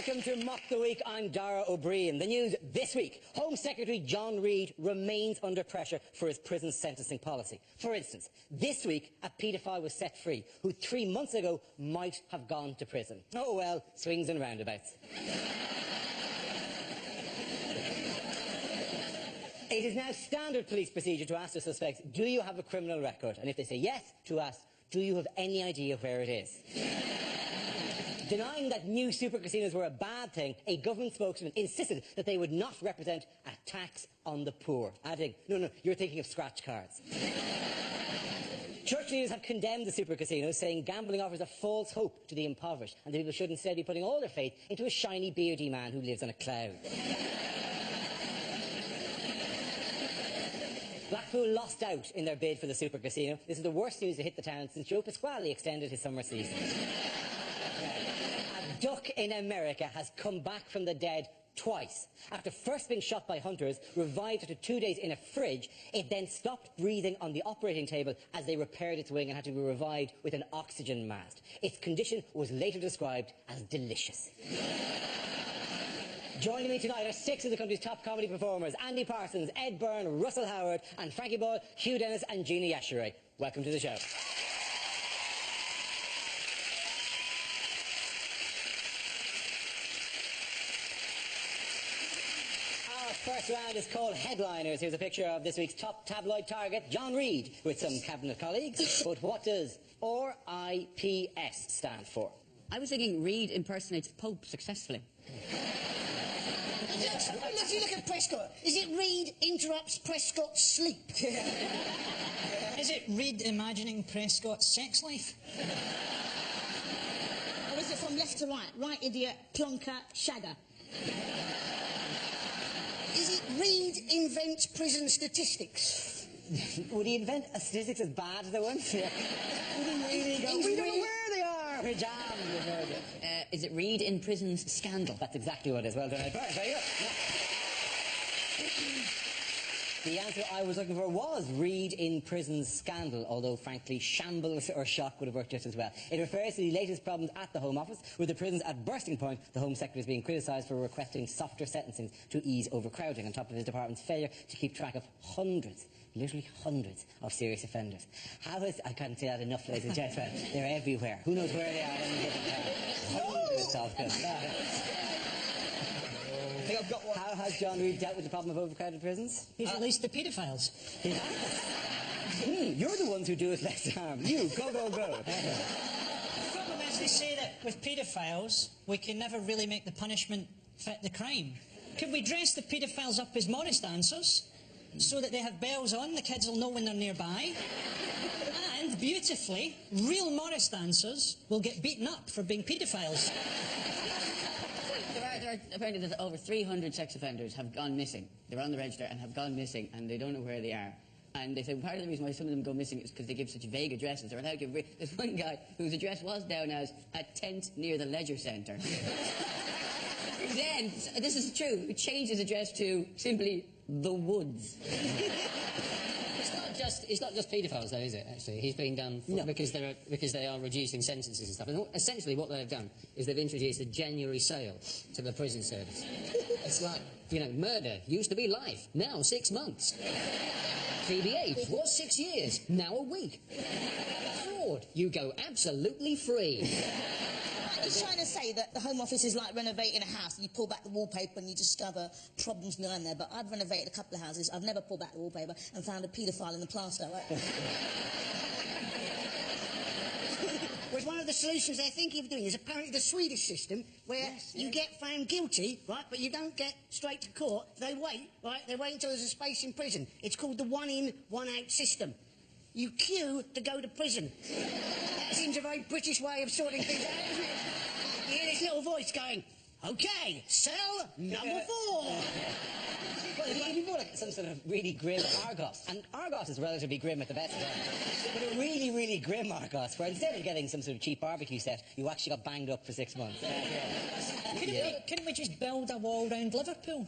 Welcome to Mock the Week. I'm Dara O'Brien. The news this week. Home Secretary John Reid remains under pressure for his prison sentencing policy. For instance, this week a paedophile was set free who 3 months ago might have gone to prison. Oh well, swings and roundabouts. It is now standard police procedure to ask the suspects, do you have a criminal record? And if they say yes, to ask, do you have any idea where it is? Denying that new super casinos were a bad thing, a government spokesman insisted that they would not represent a tax on the poor, adding, no, you're thinking of scratch cards. Church leaders have condemned the super casinos, saying gambling offers a false hope to the impoverished, and that people should instead be putting all their faith into a shiny, beardy man who lives on a cloud. Blackpool lost out in their bid for the super casino. This is the worst news to hit the town since Joe Pasquale extended his summer season. A duck in America has come back from the dead twice. After first being shot by hunters, revived after 2 days in a fridge, it then stopped breathing on the operating table as they repaired its wing and had to be revived with an oxygen mask. Its condition was later described as delicious. Joining me tonight are 6 of the country's top comedy performers: Andy Parsons, Ed Byrne, Russell Howard and Frankie Boyle, Hugh Dennis and Gina Yashere. Welcome to the show. First round is called Headliners. Here's a picture of this week's top tabloid target, John Reid, with some cabinet colleagues. But what does RIPS stand for? I was thinking Reid impersonates Pope successfully. If you look at Prescott, is it Reid interrupts Prescott's sleep? Is it Reid imagining Prescott's sex life? Or is it from left to right? Right idiot, plonker, shagger? Is it Reid invents prison statistics? Would he invent a statistics as bad as the ones? Yeah. Would he really go, we don't know where they are, we're jammed. Is it Reid in prison's scandal? That's exactly what it is. Well done, Ed. Very good. The answer I was looking for was Reid in prison's scandal, although frankly shambles or shock would have worked just as well. It refers to the latest problems at the Home Office, with the prisons at bursting point. The Home Secretary is being criticised for requesting softer sentencing to ease overcrowding, on top of his department's failure to keep track of hundreds, literally hundreds, of serious offenders. How is... I can't say that enough, ladies and gentlemen. They're everywhere. Who knows where they are at any given time? Hundreds of them. How has John Reid dealt with the problem of overcrowded prisons? He's released the paedophiles. You're the ones who do us less harm. You, go. The problem is, they say that with paedophiles, we can never really make the punishment fit the crime. Could we dress the paedophiles up as Morris dancers, so that they have bells on, the kids will know when they're nearby? And, beautifully, real Morris dancers will get beaten up for being paedophiles. Apparently there's over 300 sex offenders have gone missing. They're on the register and have gone missing, and they don't know where they are. And they say part of the reason why some of them go missing is because they give such vague addresses. They're allowed to give... There's one guy whose address was down as a tent near the leisure centre. Then, this is true, he changed his address to simply the woods. It's not just paedophiles, though, is it, actually? He's being done because they are reducing sentences and stuff. And essentially what they've done is they've introduced a January sale to the prison service. It's like, you know, murder used to be life, now 6 months. TBH was 6 years, now a week. Fraud, you go absolutely free. He's trying to say that the Home Office is like renovating a house. You pull back the wallpaper and you discover problems behind there. But I've renovated a couple of houses. I've never pulled back the wallpaper and found a paedophile in the plaster. Right? Well, one of the solutions they're thinking of doing is apparently the Swedish system, where you get found guilty, right, but you don't get straight to court. They wait, right? They wait until there's a space in prison. It's called the one-in, one-out system. You queue to go to prison. That seems a very British way of sorting things out, isn't it? You hear this little voice going, OK, cell number 4. Well, it'd be more like some sort of really grim Argos. And Argos is relatively grim at the best of times. But a really, really grim Argos, where instead of getting some sort of cheap barbecue set, you actually got banged up for 6 months. Couldn't we just build a wall round Liverpool?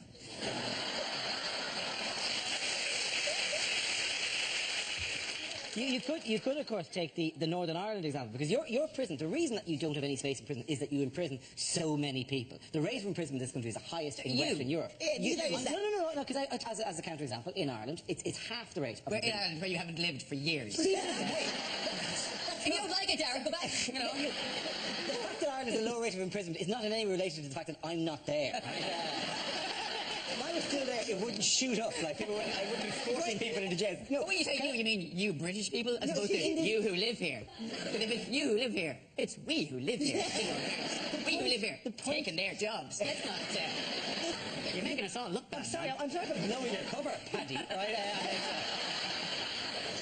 You could, of course, take the Northern Ireland example, because your prison, the reason that you don't have any space in prison is that you imprison so many people. The rate of imprisonment in this country is the highest in Western Europe. No, because as a counter-example, in Ireland, it's half the rate of in Ireland, where you haven't lived for years. If you don't like it, Darren, go back. You know. The fact that Ireland has a low rate of imprisonment is not in any way related to the fact that I'm not there. If I was still there, it wouldn't shoot up. Like, I wouldn't be forcing people into jail. No, when you say you mean you British people, as opposed to you who live here. But if it's you who live here, it's we who live here. We who live here, taking their jobs. That's not... you're making us all look bad. I'm sorry for blowing your cover, Paddy. Right?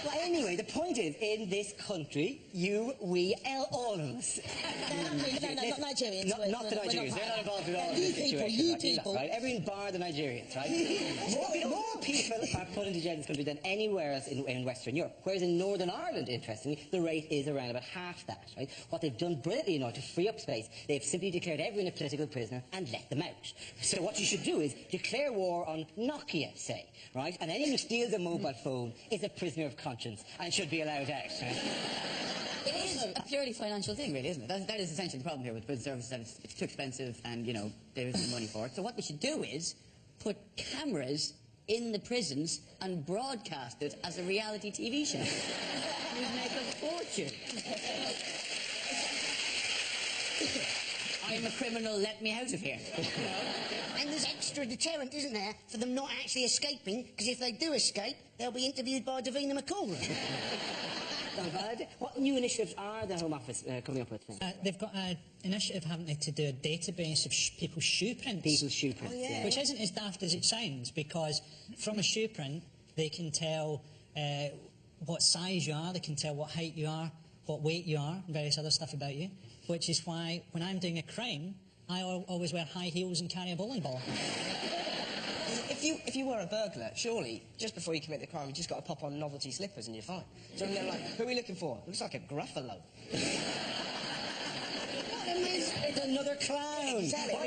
Well, anyway, the point is, in this country, all of us. No, not Nigerians. Not the Nigerians. They're not involved at all in You this situation. You people. Right? Everyone bar the Nigerians, right? more people are put into jail in this country than anywhere else in Western Europe. Whereas in Northern Ireland, interestingly, the rate is around about half that, right? What they've done brilliantly in order to free up space, they've simply declared everyone a political prisoner and let them out. So what you should do is declare war on Nokia, say, right? And anyone who steals a mobile phone is a prisoner of conscience and should be allowed out. It is a purely financial thing, really, isn't it? That is essentially the problem here with prison services, that it's too expensive and, you know, there isn't money for it. So what we should do is put cameras in the prisons and broadcast it as a reality TV show. We'd make a fortune. I'm a criminal, let me out of here. And there's extra deterrent, isn't there, for them not actually escaping, because if they do escape, they'll be interviewed by Davina McCall. What new initiatives are the Home Office coming up with? They've got an initiative, haven't they, to do a database of people's shoe prints. People's shoe prints, yeah. Which isn't as daft as it sounds, because from a shoe print, they can tell what size you are, they can tell what height you are, what weight you are, and various other stuff about you. Which is why, when I'm doing a crime, I always wear high heels and carry a bowling ball. If you were a burglar, surely, just before you commit the crime, you just got to pop on novelty slippers and you're fine. So they're like, who are we looking for? Looks like a Gruffalo. It's another clown. Exactly.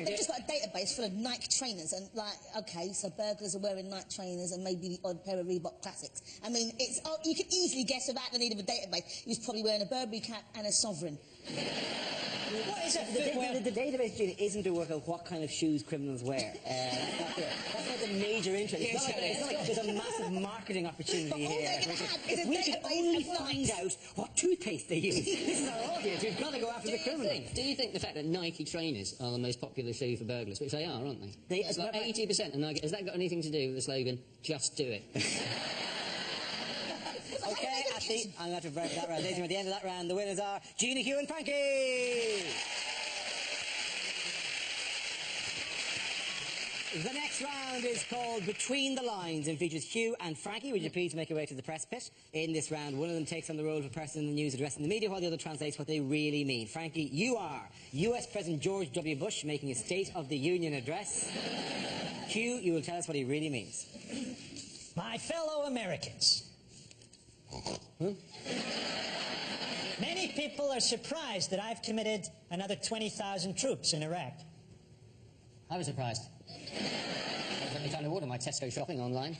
They've just got a database full of Nike trainers and, like, okay, so burglars are wearing Nike trainers and maybe the odd pair of Reebok Classics. I mean, you can easily guess without the need of a database. He was probably wearing a Burberry cap and a Sovereign. What is that? The database, Gina, isn't to work out what kind of shoes criminals wear. That's not the major interest. It's not like there's a massive marketing opportunity here. If we could only find out what toothpaste they use. This is our audience. We've got to go after the criminals. Do you think the fact that Nike trainers are the most popular shoe for burglars, which they are, aren't they? It's like 80% of Nike. Has that got anything to do with the slogan, just do it? Okay, I'm going to break that round. Ladies and gentlemen, at the end of that round, the winners are Gina, Hugh and Frankie! The next round is called Between the Lines and features Hugh and Frankie. Would you please make your way to the press pit? In this round, one of them takes on the role of a person in the news addressing the media, while the other translates what they really mean. Frankie, you are US President George W. Bush making a State of the Union address. Hugh, you will tell us what he really means. My fellow Americans. Many people are surprised that I've committed another 20,000 troops in Iraq. I was surprised. I was only trying to order my Tesco shopping online.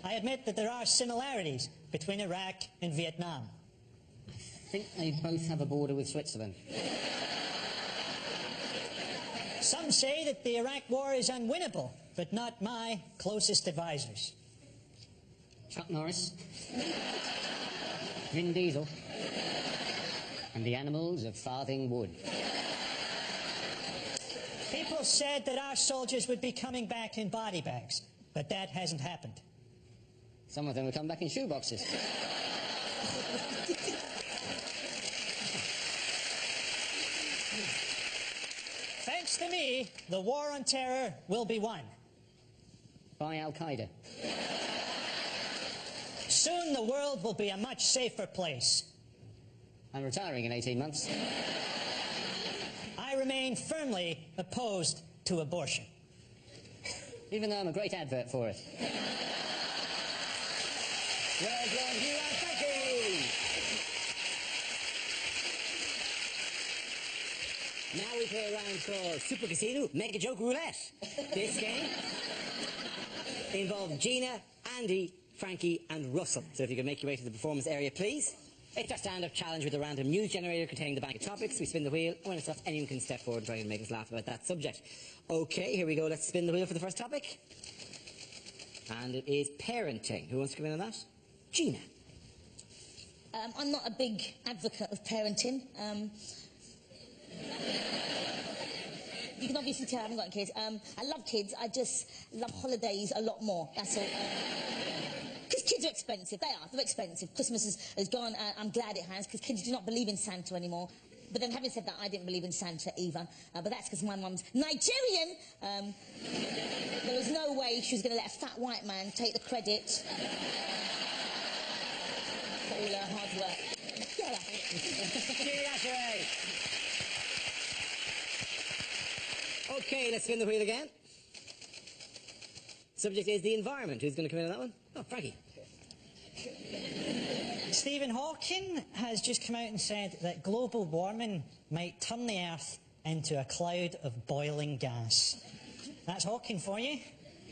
I admit that there are similarities between Iraq and Vietnam. I think they both have a border with Switzerland. Some say that the Iraq war is unwinnable, but not my closest advisors. Chuck Norris, Vin Diesel, and the animals of Farthing Wood. People said that our soldiers would be coming back in body bags, but that hasn't happened. Some of them will come back in shoeboxes. Thanks to me, the war on terror will be won. By Al-Qaeda. Soon the world will be a much safer place. I'm retiring in 18 months. I remain firmly opposed to abortion. Even though I'm a great advert for it. Well done, Hugh and Frankie! Now we play a round called Super Casino Make a Joke Roulette. This game involves Gina, Andy, Frankie and Russell. So if you can make your way to the performance area, please. It's our stand-up challenge with a random news generator containing the bank of topics. We spin the wheel, and when it stops, anyone can step forward and try and make us laugh about that subject. OK, here we go. Let's spin the wheel for the first topic. And it is parenting. Who wants to come in on that? Gina. I'm not a big advocate of parenting. You can obviously tell I haven't got kids. I love kids, I just love holidays a lot more, that's all. Because kids are expensive, they're expensive. Christmas has gone, I'm glad it has, because kids do not believe in Santa anymore. But then having said that, I didn't believe in Santa either. But that's because my mum's Nigerian. There was no way she was going to let a fat white man take the credit for all her hard work. OK, let's spin the wheel again. Subject is the environment. Who's going to come in on that one? Oh, Frankie. Stephen Hawking has just come out and said that global warming might turn the Earth into a cloud of boiling gas. That's Hawking for you.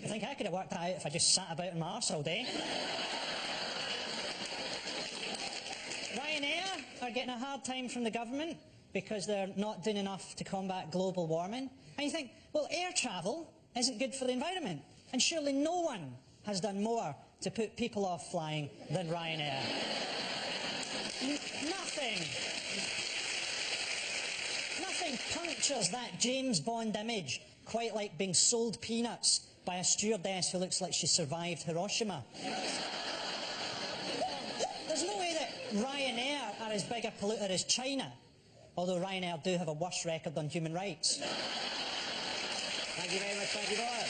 I think I could have worked that out if I just sat about in my arse all day. Ryanair are getting a hard time from the government because they're not doing enough to combat global warming. And you think, well, air travel isn't good for the environment. And surely no one has done more to put people off flying than Ryanair. Nothing punctures that James Bond image quite like being sold peanuts by a stewardess who looks like she survived Hiroshima. There's no way that Ryanair are as big a polluter as China, although Ryanair do have a worse record on human rights. Thank you very much, Frankie Boyle.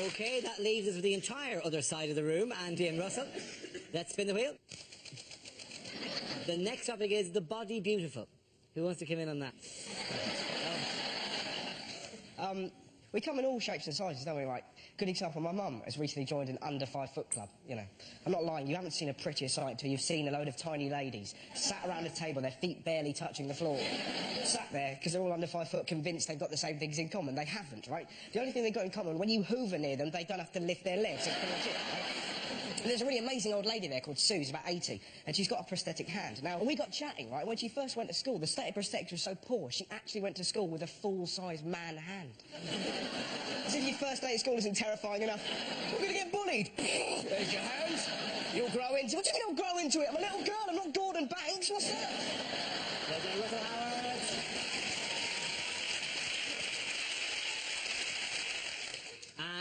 OK, that leaves us with the entire other side of the room, Andy and Russell. Let's spin the wheel. The next topic is the body beautiful. Who wants to come in on that? We come in all shapes and sizes, don't we? Like, good example, my mum has recently joined an under 5 foot club, you know. I'm not lying, you haven't seen a prettier sight until you've seen a load of tiny ladies sat around a table, their feet barely touching the floor. Sat there, because they're all under 5 foot, convinced they've got the same things in common. They haven't, right? The only thing they've got in common, when you hoover near them, they don't have to lift their legs. That's pretty much it, right? And there's a really amazing old lady there called Sue, who's about 80, and she's got a prosthetic hand. Now, when we got chatting, right, when she first went to school, the state of prosthetics was so poor, she actually went to school with a full-size man hand. As if your first day at school isn't terrifying enough. We're going to get bullied. There's your hands. You'll grow into it. What do you mean I'll grow into it? I'm a little girl, I'm not Gordon Banks. What's that? Russell Howard.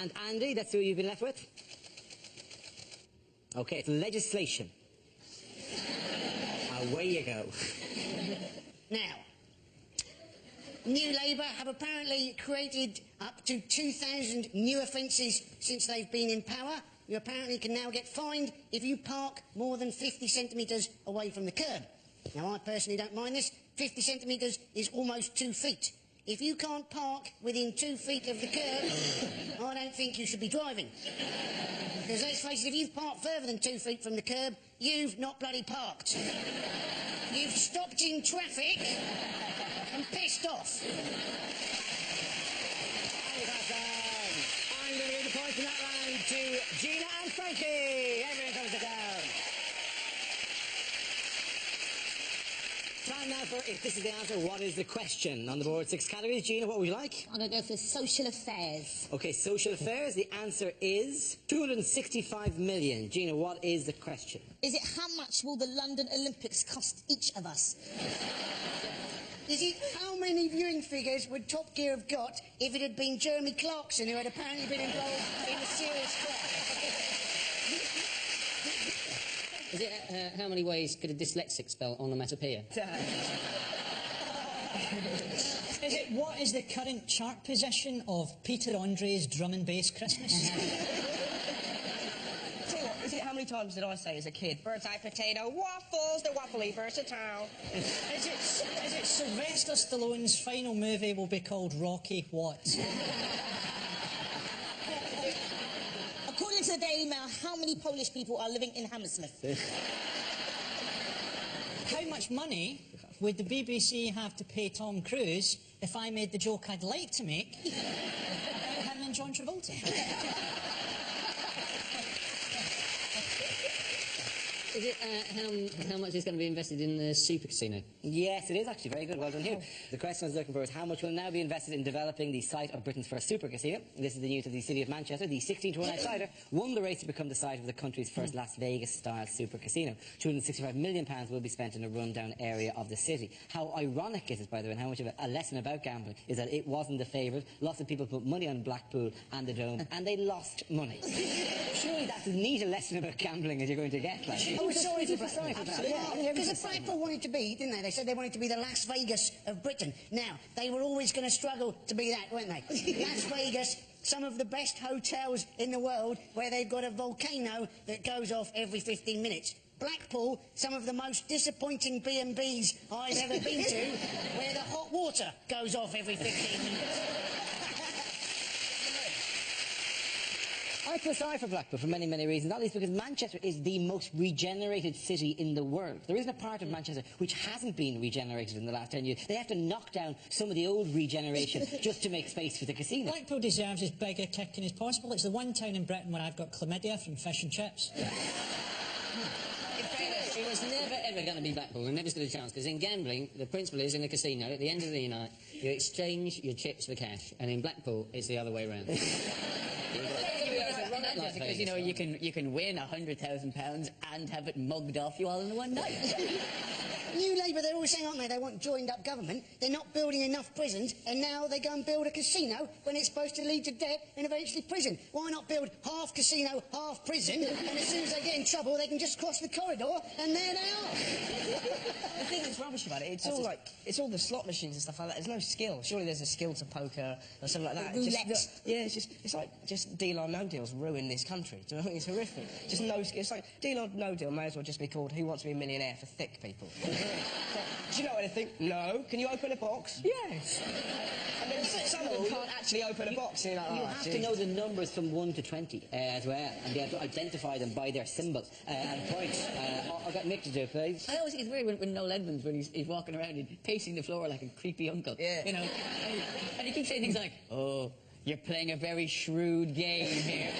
And Andy, that's who you've been left with. OK, it's legislation. Away you go. Now, New Labour have apparently created up to 2,000 new offences since they've been in power. You apparently can now get fined if you park more than 50 centimetres away from the curb. Now, I personally don't mind this. 50 centimetres is almost 2 feet. If you can't park within 2 feet of the curb, I don't think you should be driving. Because let's face it, if you've parked further than 2 feet from the curb, you've not bloody parked. You've stopped in traffic and pissed off. I'm going to give the points in that round to Gina and Frankie. Everyone comes to down. Time now for, if this is the answer, what is the question? On the board, 6 categories. Gina, what would you like? I'm going to go for social affairs. OK, social affairs. The answer is 265 million. Gina, what is the question? Is it how much will the London Olympics cost each of us? Is it how many viewing figures would Top Gear have got if it had been Jeremy Clarkson who had apparently been involved in a serious crash? Is it how many ways could a dyslexic spell onomatopoeia? Is it what is the current chart position of Peter Andre's Drum and Bass Christmas? Tell you what, is it how many times did I say as a kid, bird's eye potato, waffles, the waffly versatile? Is it Sylvester Stallone's final movie will be called Rocky What? According to the Daily Mail, how many Polish people are living in Hammersmith? How much money would the BBC have to pay Tom Cruise if I made the joke I'd like to make about him and John Travolta? Is it how much is going to be invested in the super casino? Yes, it is actually very good. Well done, Hugh. The question I was looking for is how much will now be invested in developing the site of Britain's first super casino. This is the news of the City of Manchester. The 16-to-1 outsider won the race to become the site of the country's first Las Vegas-style super casino. £265 million will be spent in a rundown area of the city. How ironic is it, by the way, and how much of a lesson about gambling is that it wasn't the favourite. Lots of people put money on Blackpool and the Dome, and they lost money. Surely that's as neat a lesson about gambling as you're going to get. Like. Oh, sorry for that. Because the Blackpool wanted to be, didn't they? They said they wanted to be the Las Vegas of Britain. Now, they were always going to struggle to be that, weren't they? Las Vegas, some of the best hotels in the world where they've got a volcano that goes off every 15 minutes. Blackpool, some of the most disappointing B&Bs I've ever been to, where the hot water goes off every 15 minutes. I feel sorry for Blackpool for many, many reasons, not least because Manchester is the most regenerated city in the world. There isn't a part of Manchester which hasn't been regenerated in the last 10 years. They have to knock down some of the old regeneration just to make space for the casino. Blackpool deserves as big a kicking as possible. It's the one town in Britain where I've got chlamydia from fish and chips. It was never ever going to be Blackpool, and never stood a chance, because in gambling, the principle is in a casino, at the end of the night, you exchange your chips for cash, and in Blackpool, it's the other way around. Because, you know, you can win £100,000 and have it mugged off you all in one night. New Labour, they're always saying, aren't they, they want joined-up government. They're not building enough prisons, and now they go and build a casino when it's supposed to lead to debt and eventually prison. Why not build half casino, half prison, and as soon as they get in trouble, they can just cross the corridor, and there they are. The thing that's rubbish about it, it's all the slot machines and stuff like that. There's no skill. Surely there's a skill to poker or something like that. It's like just deal or no deals ruin this country. Do you know what I mean? It's horrific. Just no skill. It's like deal or no deal may as well just be called Who Wants to Be a Millionaire for thick people. Do you know anything? No. Can you open a box? Yes. And then some of them can't actually open a box. And you're like, you have to know the numbers from 1 to 20 as well, and be able to identify them by their symbol and points. I've got Nick to do, please. I always think it's weird when Noel Edmonds, when he's walking around and pacing the floor like a creepy uncle. Yeah. You know, and he keeps saying things like, "Oh, you're playing a very shrewd game here."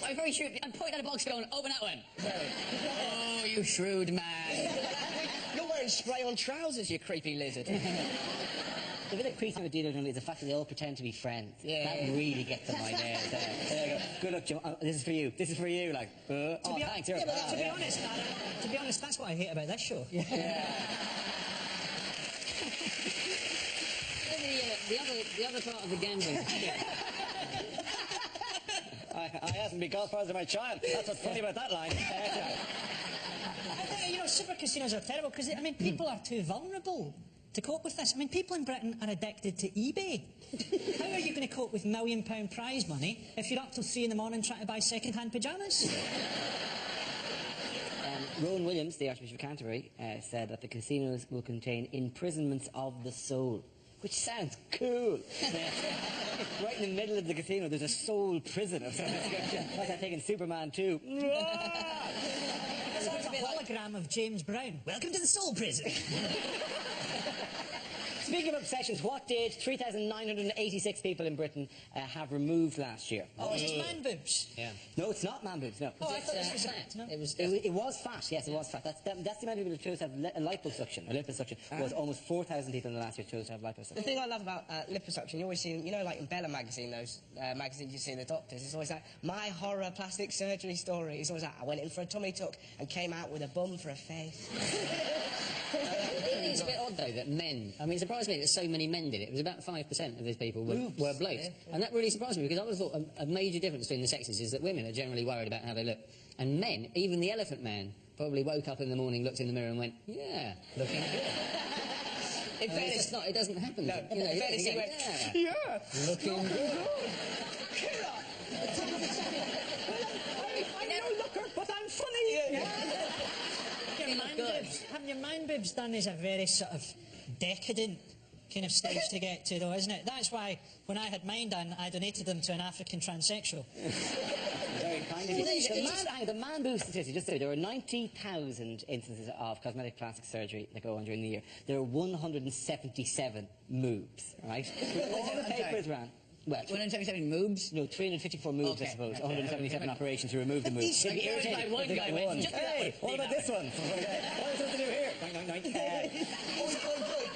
I'm very shrewd. I'm pointing at a box going, "Open that one." Oh, you shrewd man. You're wearing spray-on trousers, you creepy lizard. The bit that creeps me with Dealer is the fact that they all pretend to be friends. Yeah. That really gets on my nerves. There you go. Good luck, Jim. This is for you. This is for you. Like, thanks. To be honest, that's what I hate about this show. Yeah. The other part of the gambling... I asked him to be godfather of my child. That's what's funny about that line. You know, super casinos are terrible because, I mean, people are too vulnerable to cope with this. I mean, people in Britain are addicted to eBay. How are you going to cope with £1 million prize money if you're up till 3 in the morning trying to buy second-hand pyjamas? Rowan Williams, the Archbishop of Canterbury, said that the casinos will contain imprisonments of the soul. Which sounds cool. Right in the middle of the casino, there's a soul prison. Like I'm taking Superman 2. It's like a hologram of James Brown. Welcome to the soul prison. Speaking of obsessions, what did 3,986 people in Britain have removed last year? Oh, it's just man boobs. Yeah. No, it's not man boobs, no. Oh, I thought this was fat. No? It was fat, yes, it was fat. That's the amount of people who chose to have liposuction. Liposuction was almost 4,000 people in the last year chose to have liposuction. The thing I love about liposuction, you always see, you know, like in Bella magazine, those magazines you see in the doctors, it's always like, my horror plastic surgery story. It's always like, I went in for a tummy tuck and came out with a bum for a face. It's a bit odd, though, that men... I mean, it surprised me that so many men did it. It was about 5% of these people were blokes. Yeah. And that really surprised me, because I would have thought a major difference between the sexes is that women are generally worried about how they look. And men, even the elephant man, probably woke up in the morning, looked in the mirror and went, yeah, looking good. In fairness, it doesn't happen. No, you know, in fairness, he went, yeah, looking good. Killer! I'm no looker, but I'm funny. Yeah. Having your man boobs done is a very sort of decadent kind of stage to get to, though, isn't it? That's why when I had mine done, I donated them to an African transsexual. Very kind of you. The man boob statistic, just so there are 90,000 instances of cosmetic plastic surgery that go on during the year. There are 177 moves, right? All the papers ran. Well, 177 moves? No, 354 moves, I Okay. suppose. 177 operations to remove the move. These- It'd be Like, irritating like if one they guy got went, one. "Just do that Hey, one, what leave about that this one? What are we supposed to do here? Doink, doink, doink.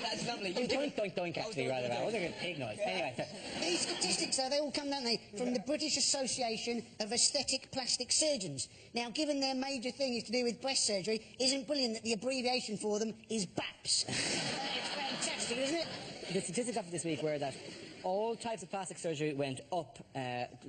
That's lovely. Oh, doink, doink, doink, actually, rather. That was like a pig noise. Anyway, so, These statistics, though, they all come, don't they, from the British Association of Aesthetic Plastic Surgeons. Now, given their major thing is to do with breast surgery, isn't brilliant that the abbreviation for them is BAPS? It's fantastic, isn't it? the statistics after this week were that all types of plastic surgery went up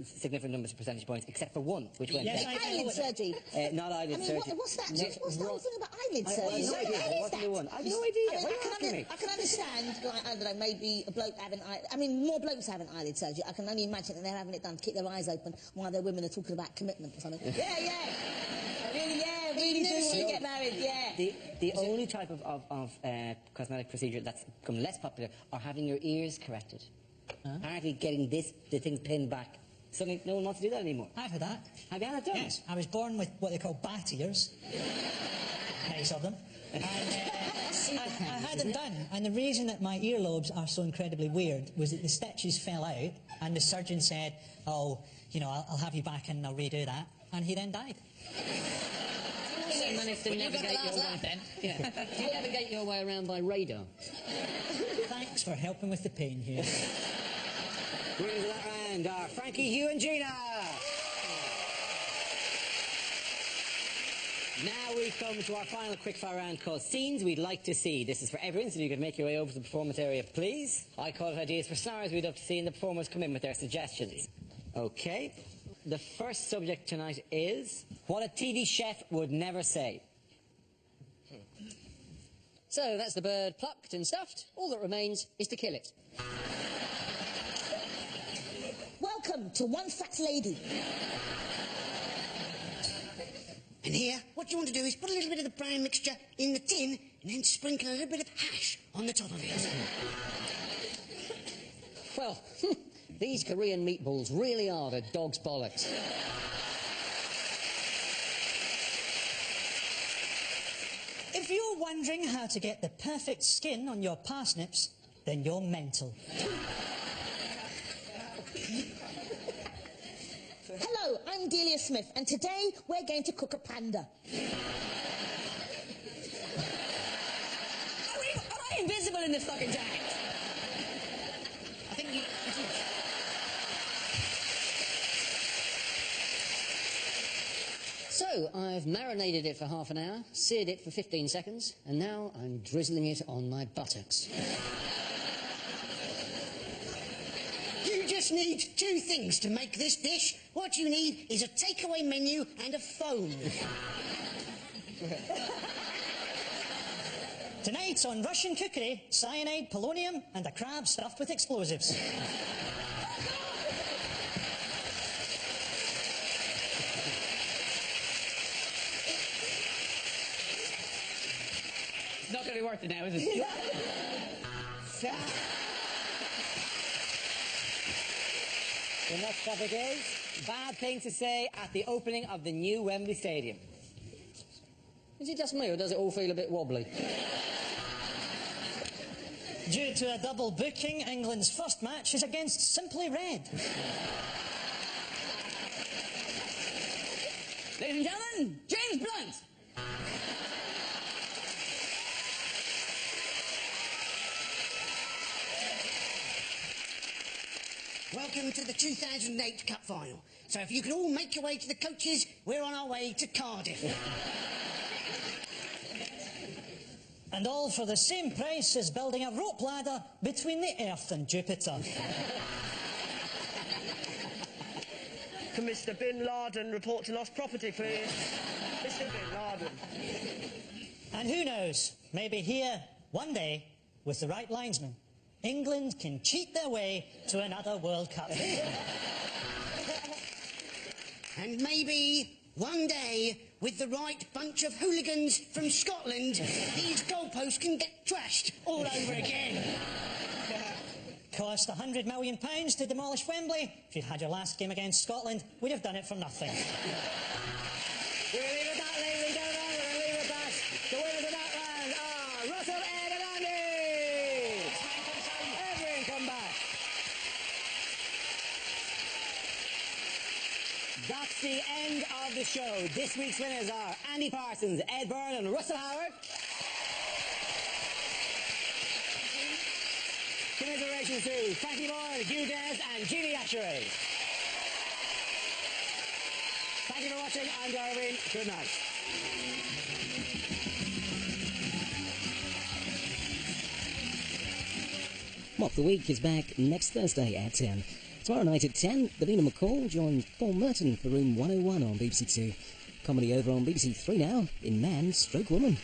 significant numbers of percentage points, except for one, which went Yes, down. I Eyelid surgery. Not eyelid I mean, surgery. what's that? No, What's the whole thing about eyelid I surgery? have no What idea. the hell There is wasn't that? the one. I have no idea. I mean, Why are you asking me? I can understand, like, I don't know, maybe a bloke having I mean, more blokes having eyelid surgery. I can only imagine that they're having it done to keep their eyes open while their women are talking about commitment or something. Really do want to get married, yeah. The only type of cosmetic procedure that's become less popular are having your ears corrected. Apparently getting the things pinned back. Suddenly no one wants to do that anymore. I've had that. Have you had it done? Yes, I was born with what they call bat ears. Nice of them. And I had them done, and the reason that my earlobes are so incredibly weird was that the stitches fell out, and the surgeon said, "Oh, you know, I'll have you back and I'll redo that," and he then died. You managed to Well, you got the navigate last your laugh, way. then. Yeah. Do you navigate your way around by radar? Thanks for helping with the pain here. Winners of that round are Frankie, Hugh and Gina. Now we come to our final quickfire round called Scenes We'd Like to See. This is for everyone, so you can make your way over to the performance area, please. I call it ideas for stars we'd love to see, and the performers come in with their suggestions. Okay. The first subject tonight is what a TV chef would never say. So that's the bird plucked and stuffed. All that remains is to kill it. Welcome to One Fat Lady. And here, what you want to do is put a little bit of the brown mixture in the tin and then sprinkle a little bit of hash on the top of it. Well, these Korean meatballs really are the dog's bollocks. If you're wondering how to get the perfect skin on your parsnips, then you're mental. Hello, I'm Delia Smith, and today we're going to cook a panda. Am I invisible in this fucking jacket? I think you... So, I've marinated it for half an hour, seared it for 15 seconds, and now I'm drizzling it on my buttocks. You just need two things to make this dish. What you need is a takeaway menu and a phone. Tonight on Russian cookery, cyanide, polonium, and a crab stuffed with explosives. It's not going to be worth it now, is it? The next topic is bad things to say at the opening of the new Wembley Stadium. Is it just me, or does it all feel a bit wobbly? Due to a double booking, England's first match is against Simply Red. Ladies and gentlemen, James Blunt. Welcome to the 2008 Cup Final. So if you can all make your way to the coaches, we're on our way to Cardiff. And all for the same price as building a rope ladder between the Earth and Jupiter. Can Mr. Bin Laden report to lost property, please? Mr. Bin Laden. And who knows, maybe here, one day, with the right linesman, England can cheat their way to another World Cup. And maybe one day, with the right bunch of hooligans from Scotland, these goalposts can get trashed all over again. Cost £100 million to demolish Wembley. If you'd had your last game against Scotland, we'd have done it for nothing. We'll leave it that, ladies and gentlemen. We're going to leave it that. The winners of that round are Russell, Ed and Andy. Everyone come back. show. This week's winners are Andy Parsons, Ed Byrne and Russell Howard. Commiserations to Frankie Moore, Hugh Dennis and Jeannie Ashery. Thank you for watching. I'm Darwin. Good night. Mock the Week is back next Thursday at 10. Tomorrow night at 10, Davina McCall joins Paul Merton for Room 101 on BBC 2. Comedy over on BBC 3 now in Man Stroke Woman.